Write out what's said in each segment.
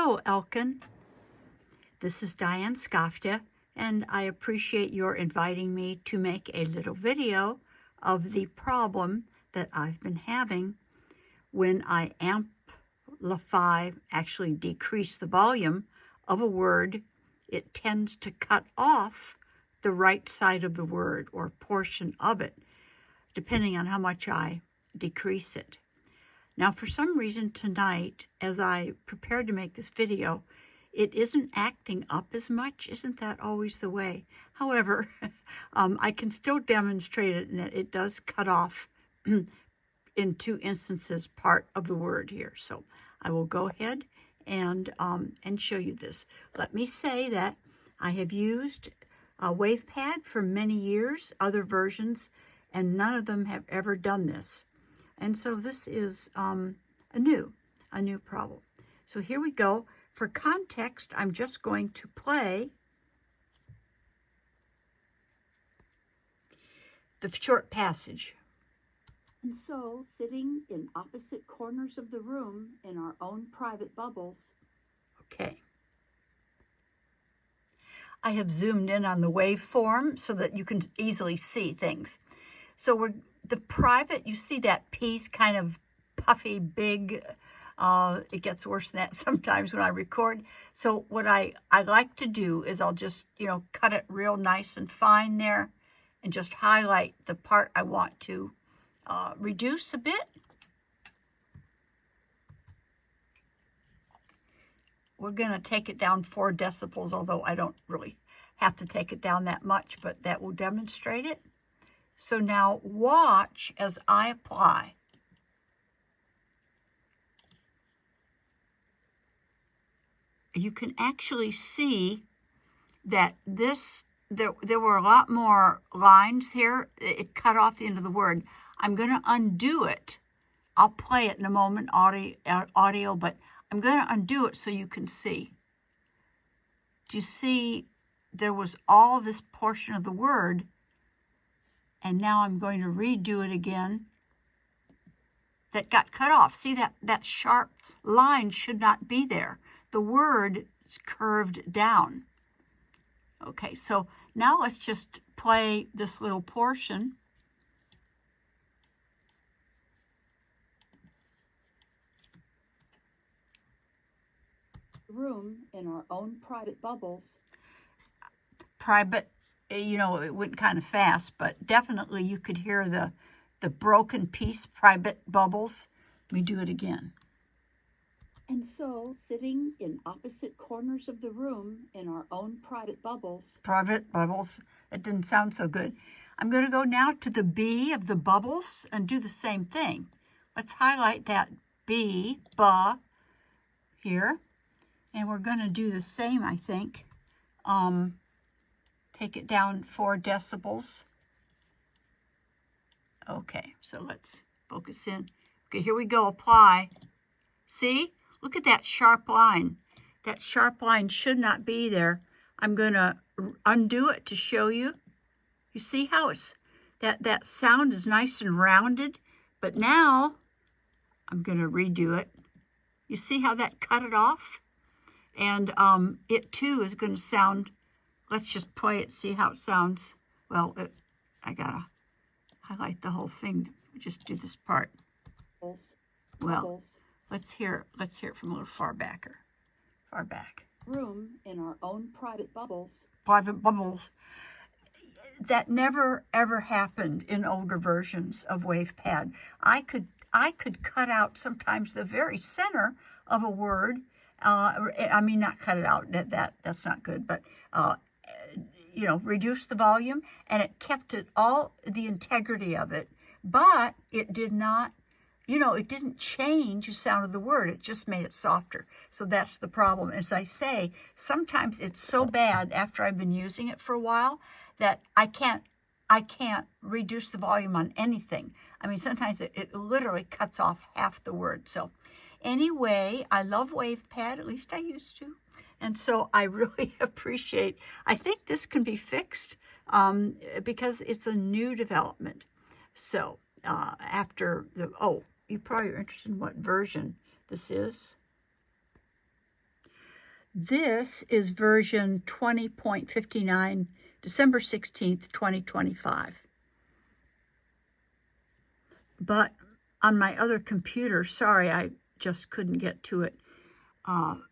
Hello, Elkin. This is Diane Skafta, and I appreciate your inviting me to make a little video of the problem that I've been having when I amplify, actually decrease the volume of a word. It tends to cut off the right side of the word or portion of it, depending on how much I decrease it. Now, for some reason tonight, as I prepared to make this video, it isn't acting up as much. Isn't that always the way? However, I can still demonstrate it, and that it does cut off in two instances part of the word here. So I will go ahead and show you this. Let me say that I have used WavePad for many years, other versions, and none of them have ever done this. And so this is a new problem. So here we go. For context, I'm just going to play the short passage. And so, sitting in opposite corners of the room in our own private bubbles. Okay. I have zoomed in on the waveform so that you can easily see things. So the private, you see that piece kind of puffy, big. It gets worse than that sometimes when I record. So what I like to do is I'll just, cut it real nice and fine there and just highlight the part I want to reduce a bit. We're going to take it down 4 decibels, although I don't really have to take it down that much, but that will demonstrate it. So now watch as I apply. You can actually see that there were a lot more lines here. It cut off the end of the word. I'm going to undo it. I'll play it in a moment, audio, but I'm going to undo it so you can see. Do you see there was all this portion of the word, and now I'm going to redo it again. That got cut off. See, that sharp line should not be there. The word is curved down. Okay, so now let's just play this little portion. Room in our own private bubbles. Private, it went kind of fast, but definitely you could hear the broken piece, private bubbles. Let me do it again. And so, sitting in opposite corners of the room in our own private bubbles. Private bubbles. It didn't sound so good. I'm going to go now to the B of the bubbles and do the same thing. Let's highlight that B, ba, here. And we're going to do the same, I think. Take it down 4 decibels. Okay, so let's focus in. Okay, here we go. Apply. See? Look at that sharp line. That sharp line should not be there. I'm going to undo it to show you. You see how it's that sound is nice and rounded, but now I'm going to redo it. You see how that cut it off? And it too is going to sound, let's just play it, see how it sounds. Well, I got to highlight the whole thing. Just do this part. Well, let's hear it from a little far back. Room in our own private bubbles. Private bubbles. That never ever happened in older versions of WavePad. I could cut out sometimes the very center of a word. I mean, not cut it out. That's not good. But reduce the volume, and it kept it all the integrity of it. But it did not. It didn't change the sound of the word. It just made it softer. So that's the problem. As I say, sometimes it's so bad after I've been using it for a while that I can't reduce the volume on anything. I mean, sometimes it literally cuts off half the word. So anyway, I love WavePad, at least I used to. And so I really appreciate, I think this can be fixed because it's a new development. So after you probably are interested in what version this is. This is version 20.59, December 16th, 2025. But on my other computer, sorry, I just couldn't get to it. On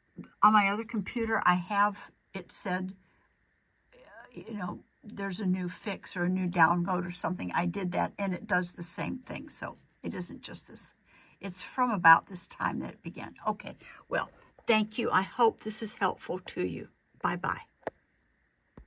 my other computer, I have it said, there's a new fix or a new download or something. I did that, and it does the same thing. So it isn't just this. It's from about this time that it began. Okay, well, thank you. I hope this is helpful to you. Bye-bye.